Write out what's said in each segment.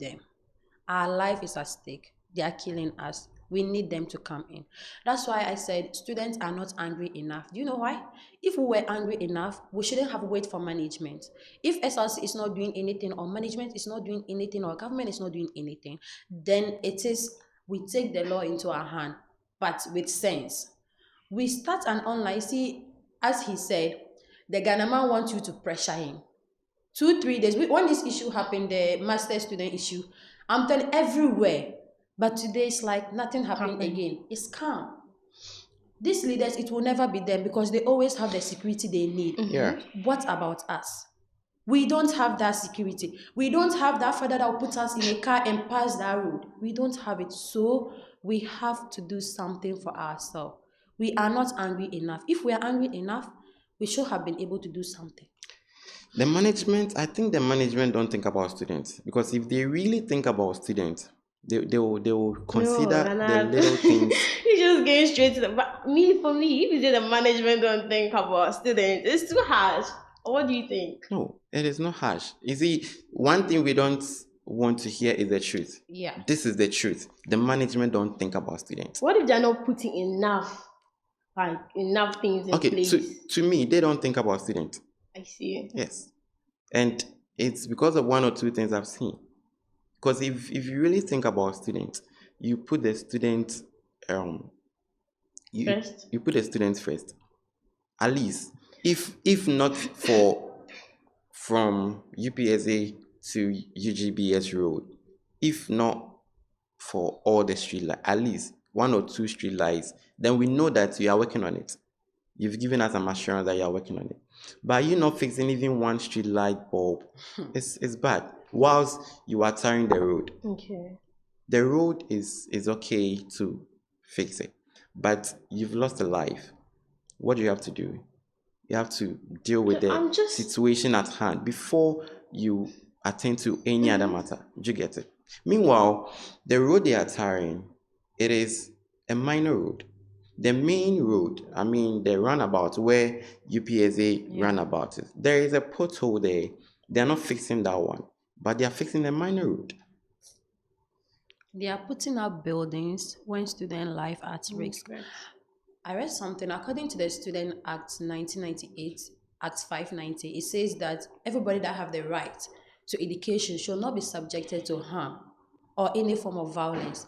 them. Our life is at stake. They are killing us. We need them to come in. That's why I said students are not angry enough. Do you know why? If we were angry enough, we shouldn't have wait for management. If SRC is not doing anything, or management is not doing anything, or government is not doing anything, then it is we take the law into our hand, but with sense. We start an online. See, as he said, the Ghana man wants you to pressure him. 2 3 days when this issue happened, the master student issue, I'm telling everywhere, but today it's like nothing happened again. It's calm. These leaders, it will never be them because they always have the security they need. Yeah. What about us? We don't have that security. We don't have that father that will put us in a car and pass that road. We don't have it. So we have to do something for ourselves. We are not angry enough. If we are angry enough, we should have been able to do something. The management, I think the management don't think about students, because if they really think about students, they will consider the little things. You just going straight to the. But for me, if you say the management don't think about students, it's too harsh. Or what do you think? No, it is not harsh. You see, one thing we don't want to hear is the truth. Yeah. This is the truth. The management don't think about students. What if they're not putting enough things in Okay, place? to me, they don't think about students. I see. Yes. And it's because of one or two things I've seen. Because if you really think about students, you put the students First? you put the students first. At least if not from UPSA to UGBS road, if not for all the street lights, at least one or two street lights, then we know that you are working on it. You've given us some assurance that you are working on it. But you not fixing even one street light bulb, it's bad. Whilst you are tarring the road, Okay. the road is okay to fix it, but you've lost a life. What do you have to do? You have to deal with the situation at hand before you attend to any other matter. Do you get it? Meanwhile, the road they are tarring, it is a minor road. The main road, I mean the runabout where UPSA runabout is, there is a pothole there. They are not fixing that one, but they are fixing the minor road. They are putting up buildings when student life at risk. Okay. I read something according to the Student Act 1998, Act 590. It says that everybody that have the right to education should not be subjected to harm or any form of violence.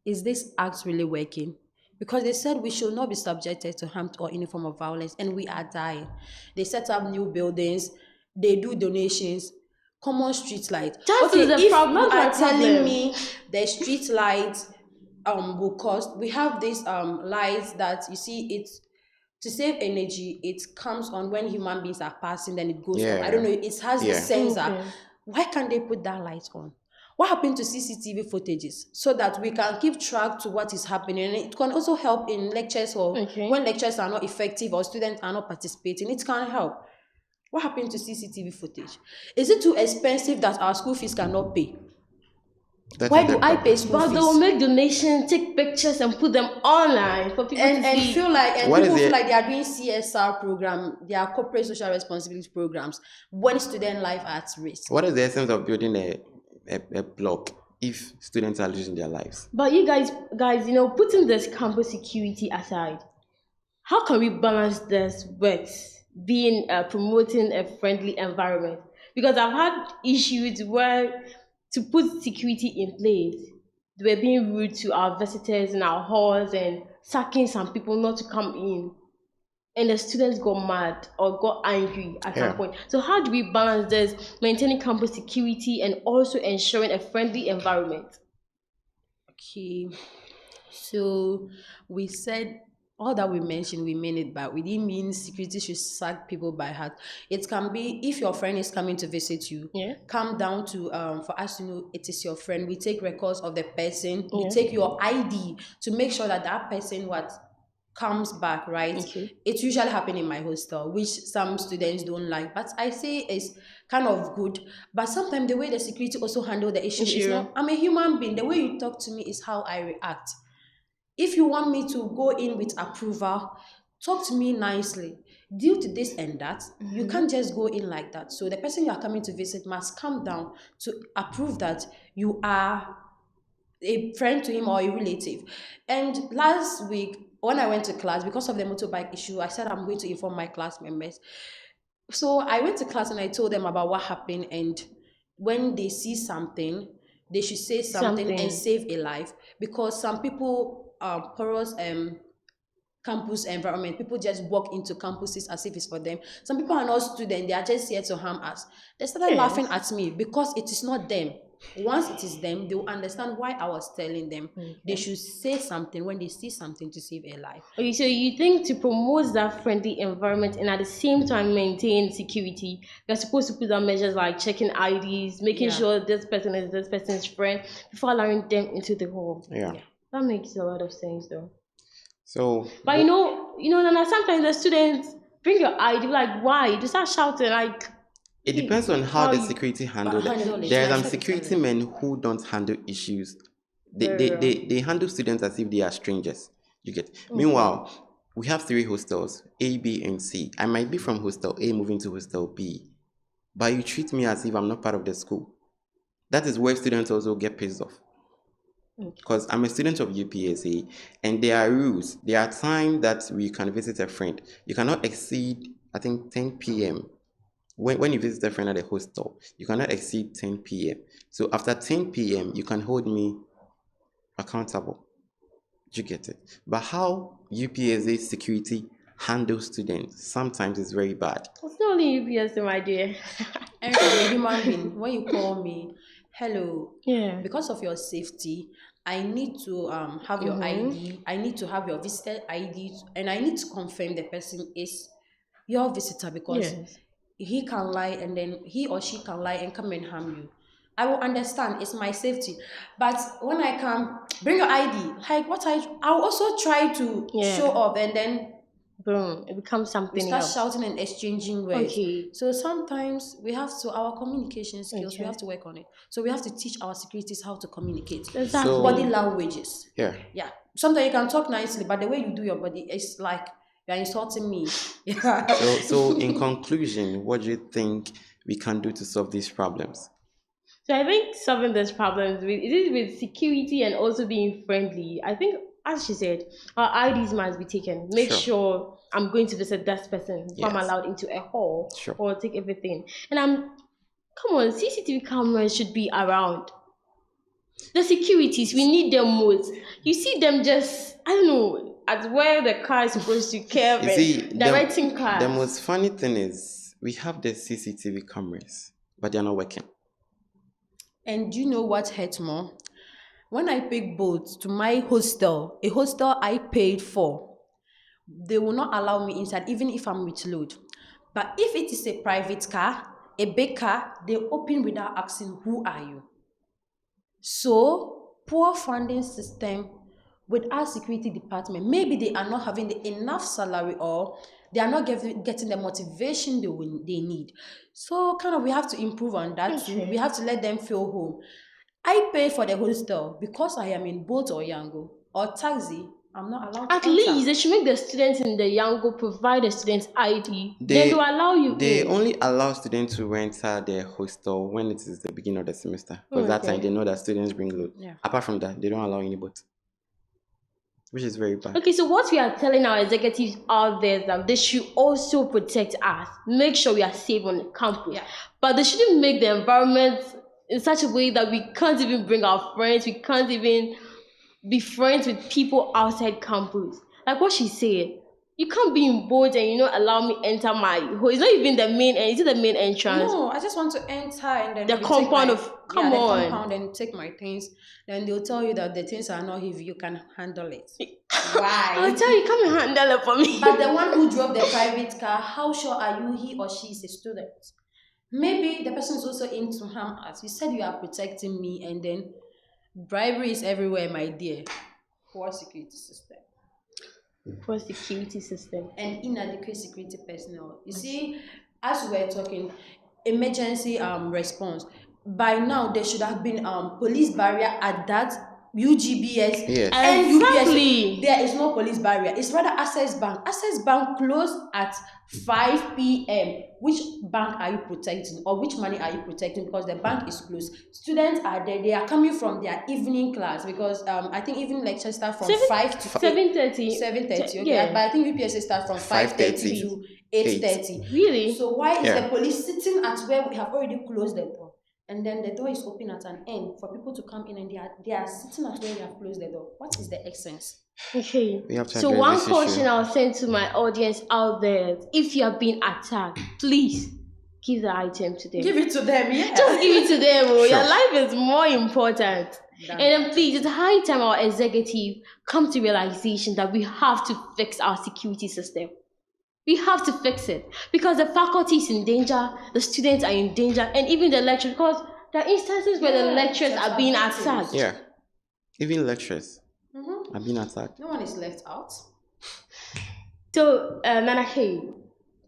Is this act really working? Because they said we should not be subjected to harm or any form of violence, and we are dying. They set up new buildings, they do donations, common street light. That is the if problem. you That's are my telling problem. me the street lights will cost, we have these lights that you see it's to save energy, it comes on when human beings are passing, then it goes off. I don't know, it has the Yeah. sensor. Okay. Why can't they put that light on? What happened to CCTV footages so that we can keep track to what is happening? And it can also help in lectures or when lectures are not effective or students are not participating. It can help. What happened to CCTV footage? Is it too expensive that our school fees cannot pay? Why do I pay school But fees? they will make donations, take pictures, and put them online for people to see. Feel like What people is feel it? like they are doing CSR program, they are corporate social responsibility programs when student life at risk. What is the essence of building a block if students are losing their lives? But you guys, putting this campus security aside, how can we balance this with being promoting a friendly environment? Because I've had issues where to put security in place, they were being rude to our visitors in our halls and sacking some people not to come in. And the students got mad or got angry at some point. So how do we balance this, maintaining campus security and also ensuring a friendly environment? Okay, so we said all that we mentioned, we mean it, but we didn't mean security should sack people by heart. It can be if your friend is coming to visit you, come down to for us to know it is your friend. We take records of the person, we take your ID to make sure that that person comes back, right? Okay. It usually happen in my hostel, which some students don't like, but I say it's kind of good. But sometimes the way the security also handle the issue is not, I'm a human being. The way you talk to me is how I react. If you want me to go in with approval, talk to me nicely. due to this and that, you can't just go in like that. So the person you are coming to visit must come down to approve that you are a friend to him or a relative. And last week, when I went to class, because of the motorbike issue, I said I'm going to inform my class members. So I went to class and I told them about what happened. And when they see something, they should say something and Something. save a life. Because some people, porous campus environment, people just walk into campuses as if it's for them. Some people are not students, they are just here to harm us. They started laughing Yes. at me because it is not them. Once it is them, they will understand why I was telling them they Okay. should say something when they see something to save a life. Okay, so you think to promote that friendly environment and at the same time maintain security, you're supposed to put on measures like checking IDs, making Yeah. sure this person's friend before allowing them into the hall. Yeah. Yeah. That makes a lot of sense though. So But Nana, sometimes the students bring your ID, like why? They start shouting like, it hey, depends on how how the you security But handle that. handle it, There are like some said, security handle it. men who don't handle issues. very well. They handle students as if they are strangers. You get. Okay. Meanwhile, we have three hostels, A, B, and C. I might be from hostel A moving to hostel B, but you treat me as if I'm not part of the school. That is where students also get pissed off. Because I'm a student of UPSA and there are rules. There are times that we can visit a friend. You cannot exceed, I think, 10 p.m. When you visit a friend at a hostel, you cannot exceed 10 p.m. So after 10 p.m., you can hold me accountable. Do you get it? But how UPSA security handles students sometimes is very bad. It's not only UPS, my dear. And I'm a human being. When you call me, hello, Yeah. because of your safety, I need to have your Mm-hmm. ID. I need to have your visitor ID, and I need to confirm the person is your visitor because Yes. he can lie and then he or she can lie and come and harm you. I will understand it's my safety, but when I come, bring your ID. Like what I'll also try to show Yeah. up, and then Boom. It becomes we something start else. shouting and exchanging words. Okay. So sometimes we have to, our communication skills, we have Okay. to work on it. So we have to teach our securities how to communicate. Body Exactly. So, languages. yeah. Yeah. Sometimes you can talk nicely, but the way you do your body, it's like you're insulting me. Yeah. So in conclusion, what do you think we can do to solve these problems? So I think solving this problem with security and also being friendly. I think, as she said, our IDs must be taken. Make Sure. sure I'm going to visit that person before I'm Yes. allowed into a hall Sure. or take everything. And come on, CCTV cameras should be around. The securities, we need them most. You see them just, I don't know, at where the car is supposed to curve You and see, directing the cars. most funny thing is we have the CCTV cameras, but they're not working. And do you know what hurts more? When I pick boats to my hostel, a hostel I paid for, they will not allow me inside even if I'm with load. But if it is a private car, a big car, they open without asking who are you. So poor funding system with our security department, maybe they are not having the enough salary or they are not getting the motivation they need. So kind of we have to improve on that too. We Okay. have to let them feel home. I pay for the hostel because I am in boat or Yango or taxi. I'm not allowed to At enter. least they should make the students in the Yango provide the students ID. Then they'll They allow you they in. only allow students to enter their hostel when it is the beginning of the semester. Because that time they Okay. know that students bring load. Yeah. Apart from that, they don't allow any boat, which is very bad. Okay, so what we are telling our executives out there is that they should also protect us, make sure we are safe on campus. Yeah. But they shouldn't make the environment in such a way that we can't even bring our friends, we can't even be friends with people outside campus. Like what she said, you can't be in board and allow me enter my hole. It's not even the main is it the main entrance? No, I just want to enter and then The maybe take compound my, of yeah, come the on. compound and take my things. Then they'll tell you that the things are not heavy, you can handle it. Why? I'll tell you, come and handle it for me. But the one who drove the private car, how sure are you he or she is a student? Maybe the person is also into harm us. You said you are protecting me, and then bribery is everywhere, my dear. Poor security system For security system. and inadequate security personnel. You see, as we were talking, emergency response. By now, there should have been police barrier at that UGBS, Yes. and UPS. Exactly. There is no police barrier. It's rather Access Bank. Access Bank closed at 5 p.m. Which bank are you protecting, or which money are you protecting? Because the bank is closed. Students are there. They are coming from their evening class because I think evening lectures start from Seven 5 to 8. 7:30. 7:30. Okay, but Yeah. I think UPS start from 5:30 5:30. to 8:30. Really? So why is the Yeah. police sitting at where we have already closed the door? And then the door is open at an end for people to come in, and they are sitting at where we have closed the door. What is the essence? Okay. We have to So address one this caution issue. I'll send to my audience out there: if you have been attacked, please give the item to them. Give it to them, yeah. Just give it to them. Oh. Sure. Your life is more important. Than And then that. please, it's high time our executive come to realization that we have to fix our security system. We have to fix it because the faculty is in danger, the students are in danger, and even the lecturers. Because there are instances where the Yeah, lecturers lecturers are are being victims. attacked. Yeah. Even lecturers Mhm. have been attacked. No one is left out. So, Nana, hey,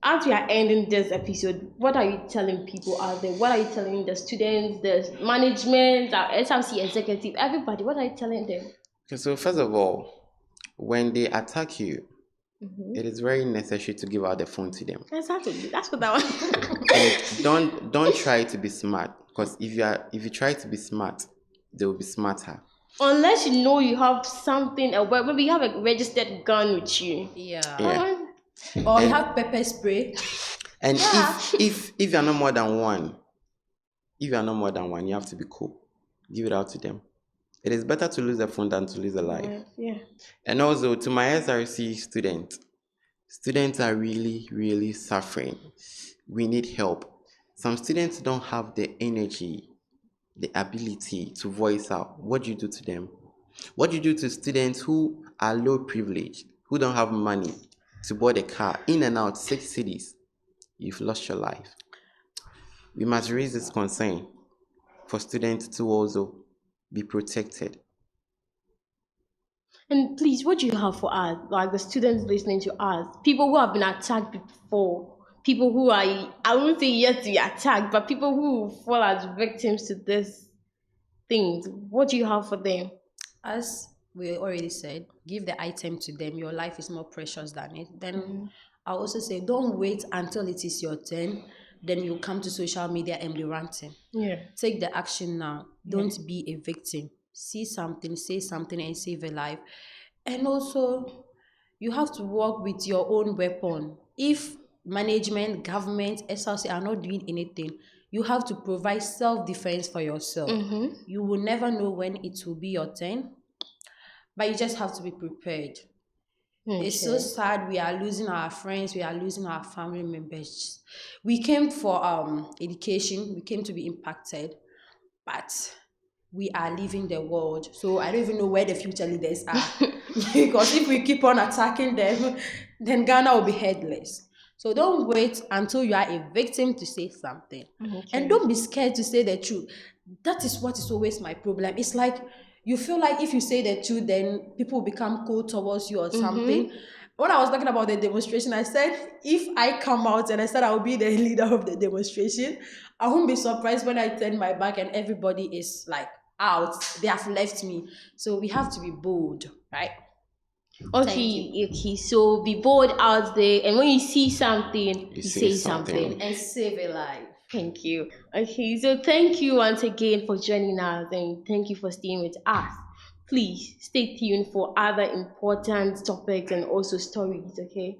as we are ending this episode, what are you telling people out there? What are you telling the students, the management, our SRC executive, everybody? What are you telling them? Okay, so first of all, when they attack you, Mm-hmm. it is very necessary to give out the phone to them. Exactly. That's what I want. And don't try to be smart, because if you try to be smart, they will be smarter. Unless you know you have something, maybe you have a registered gun with you. Yeah. Yeah. Or you And- have pepper spray. And Yeah. if you're not more than one, you have to be cool. Give it out to them. It is better to lose a phone than to lose a life. Yeah. And also to my SRC students are really, really suffering. We need help. Some students don't have the energy, the ability to voice out. What do you do to them? What do you do to students who are low privileged, who don't have money to board a car in and out 6 cities? You've lost your life. We must raise this concern for students to also be protected. And please, what do you have for us, like the students listening to us, people who have been attacked before, people who are, I won't say yet to be attacked, but people who fall as victims to this things. What do you have for them? As we already said, give the item to them. Your life is more precious than it. Then I also say, don't wait until it is your turn. Then you come to social media and be ranting. Yeah. Take the action now. Don't be a victim. See something, say something, and save a life. And also, you have to work with your own weapon. If management, government, SLC are not doing anything, you have to provide self-defense for yourself. You will never know when it will be your turn, but you just have to be prepared. It's so sad we are losing our friends, we are losing our family members. We came for education, we came to be impacted, but we are leaving the world. So I don't even know where the future leaders are. Because if we keep on attacking them, then Ghana will be headless. So don't wait until you are a victim to say something. And don't be scared to say the truth. That is what is always my problem. It's like you feel like if you say the truth, then people will become cold towards you or something. When I was talking about the demonstration, I said if I come out and I said I will be the leader of the demonstration, I won't be surprised when I turn my back and everybody is like out. They have left me. So we have to be bold, right? Okay, so be bold out there, and when you see something, you say say something. something. And save a life. Thank you. Okay, so thank you once again for joining us, and thank you for staying with us. Please stay tuned for other important topics and also stories, okay?